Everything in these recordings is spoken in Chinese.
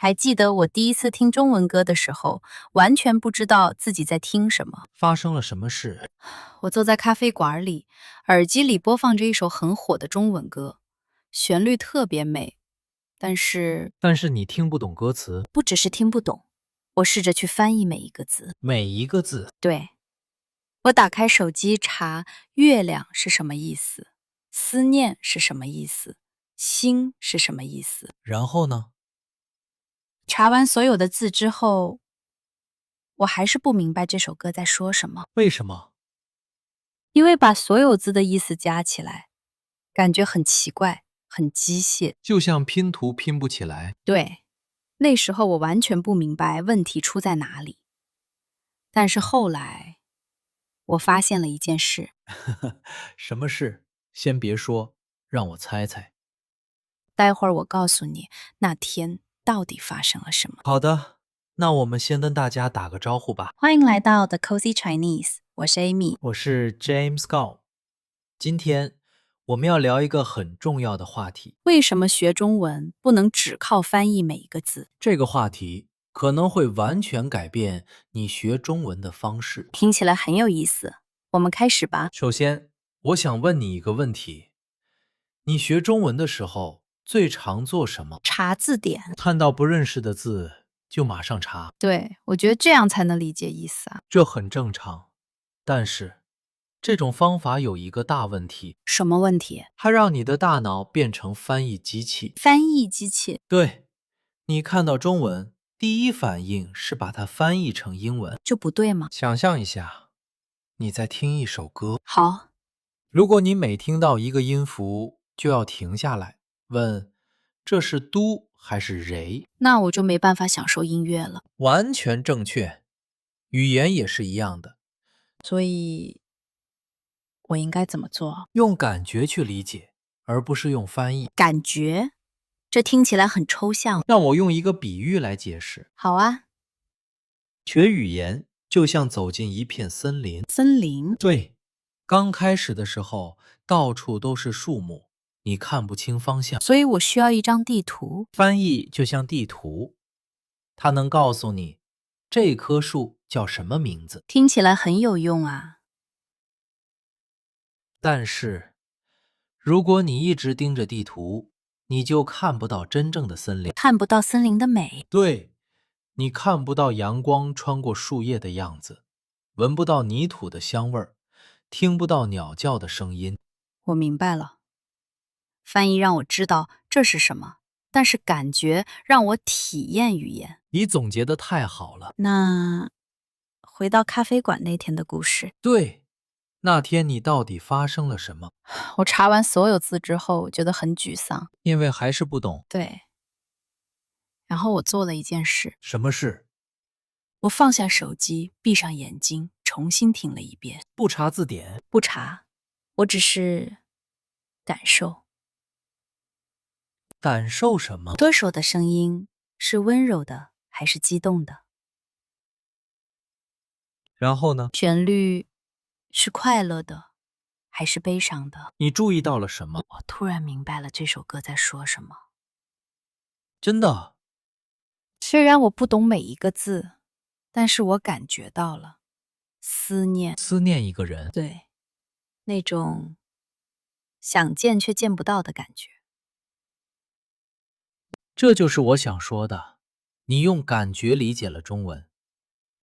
还记得我第一次听中文歌的时候，完全不知道自己在听什么。发生了什么事？我坐在咖啡馆里，耳机里播放着一首很火的中文歌，旋律特别美，但是你听不懂歌词，不只是听不懂，我试着去翻译每一个字。每一个字。对，我打开手机查月亮是什么意思，思念是什么意思，心是什么意思。然后呢？查完所有的字之后，我还是不明白这首歌在说什么。为什么？因为把所有字的意思加起来，感觉很奇怪，很机械。就像拼图拼不起来。对，那时候我完全不明白问题出在哪里。但是后来，我发现了一件事。什么事？先别说，让我猜猜。待会儿我告诉你那天到底发生了什么。好的，那我们先跟大家打个招呼吧。欢迎来到 The Cozy Chinese， 我是 Amy。我是 James Gao。今天我们要聊一个很重要的话题。为什么学中文不能只靠翻译每一个字？这个话题可能会完全改变你学中文的方式。听起来很有意思，我们开始吧。首先，我想问你一个问题：你学中文的时候最常做什么？查字典。看到不认识的字就马上查，对，我觉得这样才能理解意思啊。这很正常。但是，这种方法有一个大问题，什么问题？它让你的大脑变成翻译机器。翻译机器。对，你看到中文，第一反应是把它翻译成英文。就不对吗？想象一下，你在听一首歌，好，如果你每听到一个音符就要停下来，问这是嘟还是re，那我就没办法享受音乐了。完全正确。语言也是一样的，所以，我应该怎么做？用感觉去理解，而不是用翻译。感觉？这听起来很抽象。让我用一个比喻来解释。好啊，学语言就像走进一片森林。森林。对，刚开始的时候，到处都是树木，你看不清方向。所以我需要一张地图。翻译就像地图，它能告诉你这棵树叫什么名字。听起来很有用啊。但是，如果你一直盯着地图，你就看不到真正的森林。看不到森林的美。对，你看不到阳光穿过树叶的样子，闻不到泥土的香味儿，听不到鸟叫的声音。我明白了。翻译让我知道这是什么，但是感觉让我体验语言。你总结得太好了。那回到咖啡馆那天的故事，对，那天你到底发生了什么？我查完所有字之后，觉得很沮丧。因为还是不懂。对，然后我做了一件事，什么事？我放下手机，闭上眼睛，重新听了一遍。不查字典。不查，我只是感受。感受什么？歌手的声音是温柔的还是激动的？然后呢？旋律是快乐的还是悲伤的？你注意到了什么？我突然明白了这首歌在说什么。真的？虽然我不懂每一个字，但是我感觉到了思念。思念一个人。对，那种想见却见不到的感觉。这就是我想说的，你用感觉理解了中文，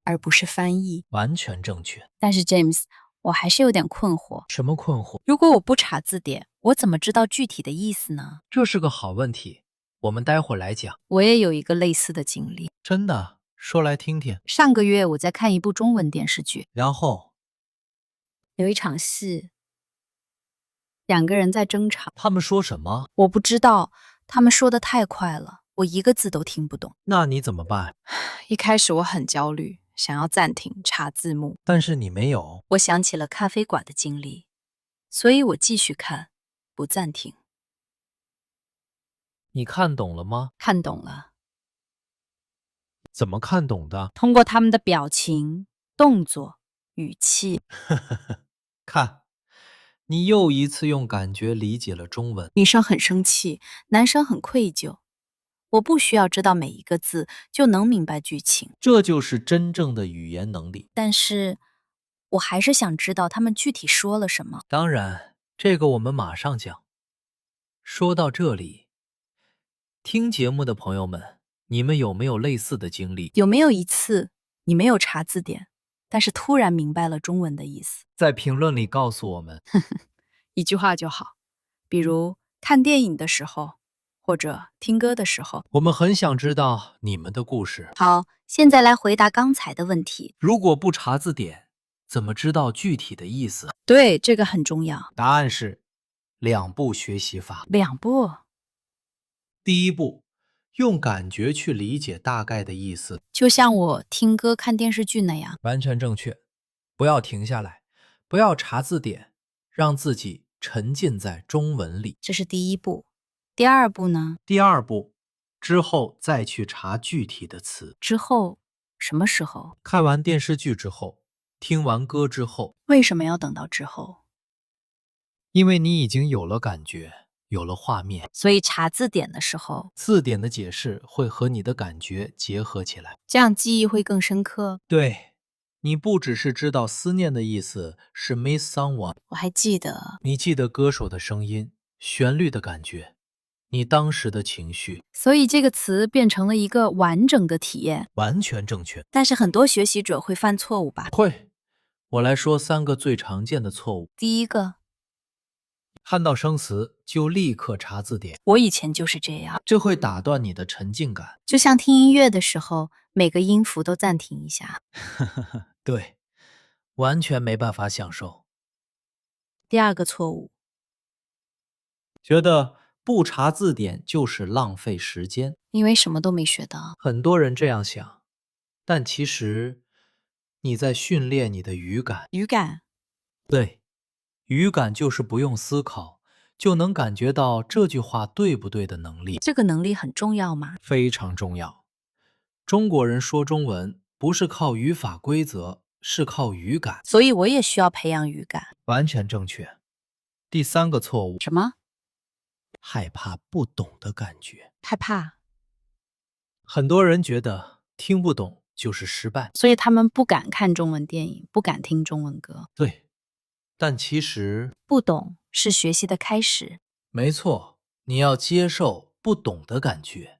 而不是翻译。完全正确。但是 James， 我还是有点困惑。什么困惑？如果我不查字典，我怎么知道具体的意思呢？这是个好问题，我们待会儿来讲。我也有一个类似的经历。真的？说来听听。上个月我在看一部中文电视剧，然后有一场戏，两个人在争吵，他们说什么？我不知道，他们说的太快了，我一个字都听不懂。那你怎么办？一开始我很焦虑，想要暂停查字幕，但是你没有。我想起了咖啡馆的经历，所以我继续看，不暂停。你看懂了吗？看懂了，怎么看懂的？通过他们的表情、动作、语气。看，你又一次用感觉理解了中文。女生很生气，男生很愧疚。我不需要知道每一个字就能明白剧情，这就是真正的语言能力。但是我还是想知道他们具体说了什么。当然，这个我们马上讲。说到这里，听节目的朋友们，你们有没有类似的经历？有没有一次你没有查字典，但是突然明白了中文的意思？在评论里告诉我们。一句话就好，比如看电影的时候，或者听歌的时候。我们很想知道你们的故事。好，现在来回答刚才的问题。如果不查字典，怎么知道具体的意思？对，这个很重要。答案是2步学习法。2步，第一步，用感觉去理解大概的意思。就像我听歌、看电视剧那样。完全正确。不要停下来，不要查字典，让自己沉浸在中文里。这是第一步。第二步呢？第二步，之后再去查具体的词。之后，什么时候？看完电视剧之后，听完歌之后，为什么要等到之后？因为你已经有了感觉，有了画面，所以查字典的时候，字典的解释会和你的感觉结合起来。这样记忆会更深刻。对，你不只是知道思念的意思是 miss someone， 我还记得，你记得歌手的声音、旋律的感觉，你当时的情绪。所以这个词变成了一个完整的体验。完全正确。但是很多学习者会犯错误吧？会，我来说3个最常见的错误。第一个，看到生词就立刻查字典，我以前就是这样，这会打断你的沉浸感。就像听音乐的时候，每个音符都暂停一下。对，完全没办法享受。第二个错误，觉得不查字典就是浪费时间，因为什么都没学到。很多人这样想，但其实你在训练你的语感。语感，对，语感就是不用思考就能感觉到这句话对不对的能力，这个能力很重要吗？非常重要。中国人说中文不是靠语法规则，是靠语感。所以我也需要培养语感。完全正确。第3个错误，什么？害怕不懂的感觉。害怕，很多人觉得听不懂就是失败，所以他们不敢看中文电影，不敢听中文歌。对，但其实不懂是学习的开始，没错，你要接受不懂的感觉。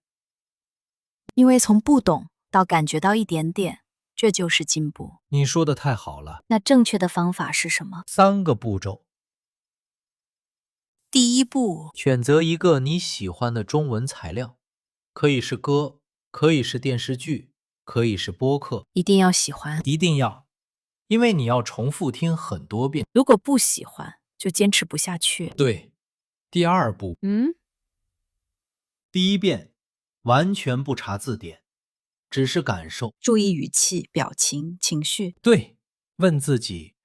因为从不懂到感觉到一点点，这就是进步。你说的太好了。那正确的方法是什么？ 3个步骤，第一步，选择一个你喜欢的中文材料，可以是歌，可以是电视剧，可以是播客，一定要喜欢，一定要，因为你要重复听很多遍。如果不喜欢，就坚持不下去。对，第2步，第1遍完全不查字典，只是感受。注意语气、表情、情绪。对，问自己，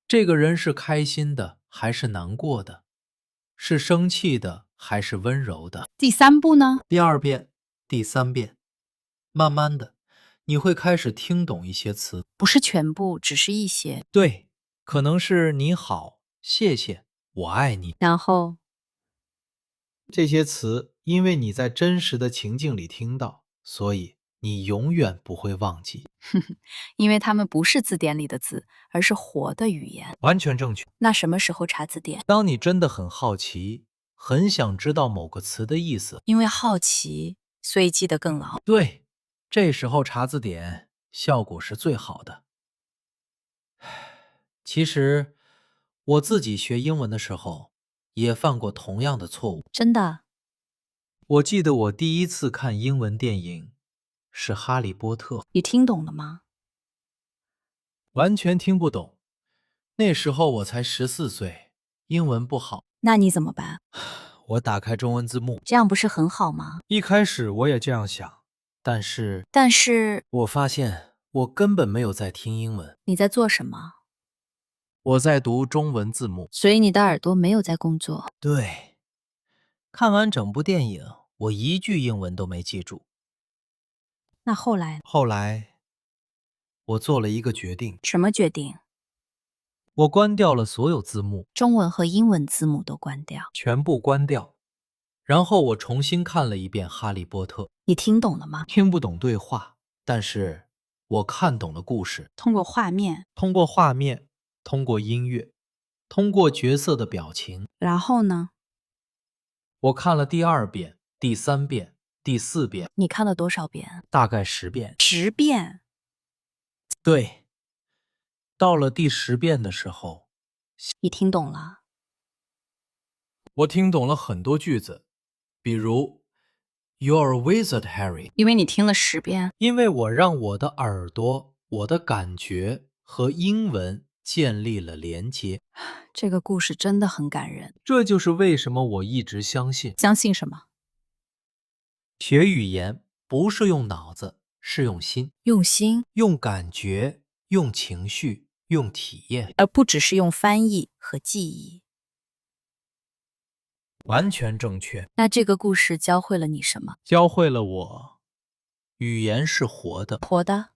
这个人是开心的还是难过的？是生气的还是温柔的？第3步呢？第2遍、第3遍，慢慢的，你会开始听懂一些词。不是全部，只是一些。对，可能是你好、谢谢、我爱你。然后，这些词，因为你在真实的情境里听到，所以你永远不会忘记。因为它们不是字典里的字，而是活的语言。完全正确。那什么时候查字典？当你真的很好奇，很想知道某个词的意思，因为好奇，所以记得更牢。对，这时候查字典效果是最好的。其实我自己学英文的时候也犯过同样的错误。真的？我记得我第一次看英文电影是《哈利波特》，你听懂了吗？完全听不懂。那时候我才14岁，英文不好。那你怎么办？我打开中文字幕，这样不是很好吗？一开始我也这样想，但是我发现我根本没有在听英文，你在做什么？我在读中文字幕。所以你的耳朵没有在工作。对，看完整部电影，我一句英文都没记住。那后来后来，我做了一个决定，什么决定？我关掉了所有字幕，中文和英文字母都关掉。全部关掉。然后我重新看了一遍《哈利波特》。你听懂了吗？听不懂对话，但是我看懂了故事。通过画面，通过画面，通过音乐，通过角色的表情，然后呢？我看了第2遍、第3遍、第4遍，你看了多少遍？大概10遍。 10遍。对，到了第10遍的时候，你听懂了？我听懂了很多句子，比如 "You're a wizard, Harry"，因为你听了10遍。因为我让我的耳朵、我的感觉和英文建立了连接。这个故事真的很感人。这就是为什么我一直相信，相信什么？学语言不是用脑子，是用心，用心，用感觉，用情绪，用体验。而不只是用翻译和记忆。完全正确。那这个故事教会了你什么？教会了我，语言是活的，活的，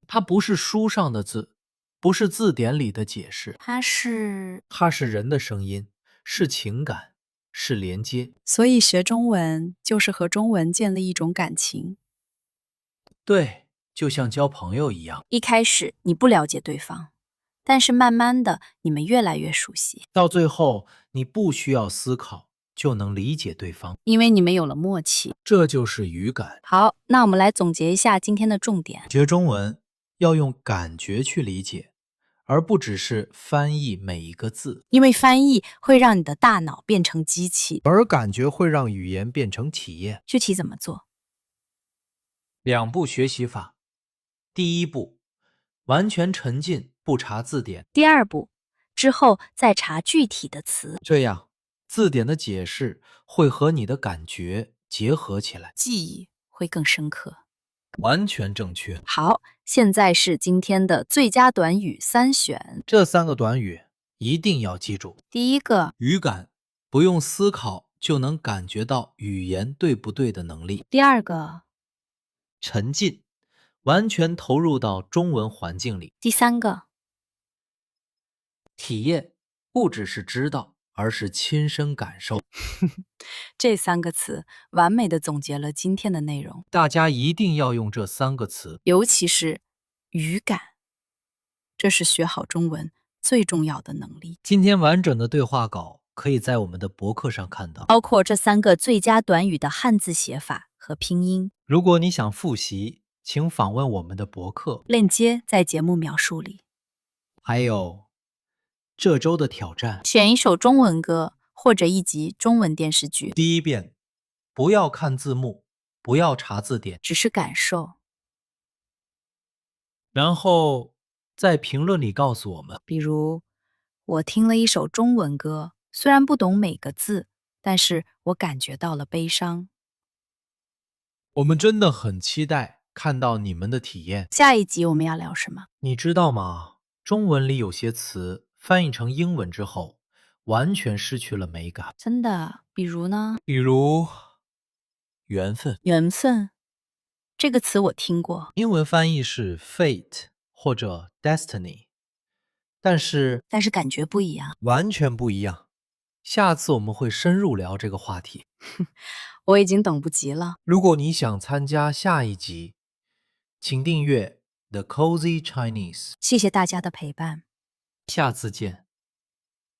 它不是书上的字，不是字典里的解释，它是……它是人的声音，是情感，是连接。所以学中文就是和中文建立一种感情。对，就像交朋友一样，一开始你不了解对方，但是慢慢的你们越来越熟悉，到最后你不需要思考就能理解对方，因为你们有了默契。这就是语感。好，那我们来总结一下今天的重点。学中文要用感觉去理解，而不只是翻译每一个字，因为翻译会让你的大脑变成机器。而感觉会让语言变成体验。具体怎么做2步学习法。第1步，完全沉浸，不查字典，第2步，之后再查具体的词，这样字典的解释会和你的感觉结合起来。记忆会更深刻。完全正确。好，现在是今天的最佳短语3选。这3个短语一定要记住。第一个，语感，不用思考就能感觉到语言对不对的能力。第二个，沉浸，完全投入到中文环境里。第三个，体验，不只是知道，而是亲身感受。这3个词完美的总结了今天的内容，大家一定要用这3个词，尤其是语感，这是学好中文最重要的能力。今天完整的对话稿可以在我们的博客上看到，包括这3个最佳短语的汉字写法和拼音。如果你想复习，请访问我们的博客，链接在节目描述里。还有这周的挑战。选一首中文歌或者一集中文电视剧，第1遍，不要看字幕，不要查字典，只是感受。然后在评论里告诉我们。比如，我听了一首中文歌，虽然不懂每个字，但是我感觉到了悲伤。我们真的很期待看到你们的体验。下一集我们要聊什么？你知道吗？中文里有些词翻译成英文之后，完全失去了美感。真的，比如呢？比如缘分，缘分这个词我听过，英文翻译是 fate 或者 destiny， 但是感觉不一样。完全不一样。下次我们会深入聊这个话题。我已经等不及了。如果你想参加下一集，请订阅 The Cozy Chinese。谢谢大家的陪伴。下次见，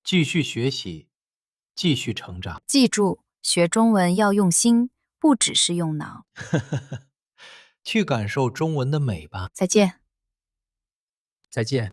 继续学习，继续成长。记住，学中文要用心，不只是用脑。去感受中文的美吧。再见。再见。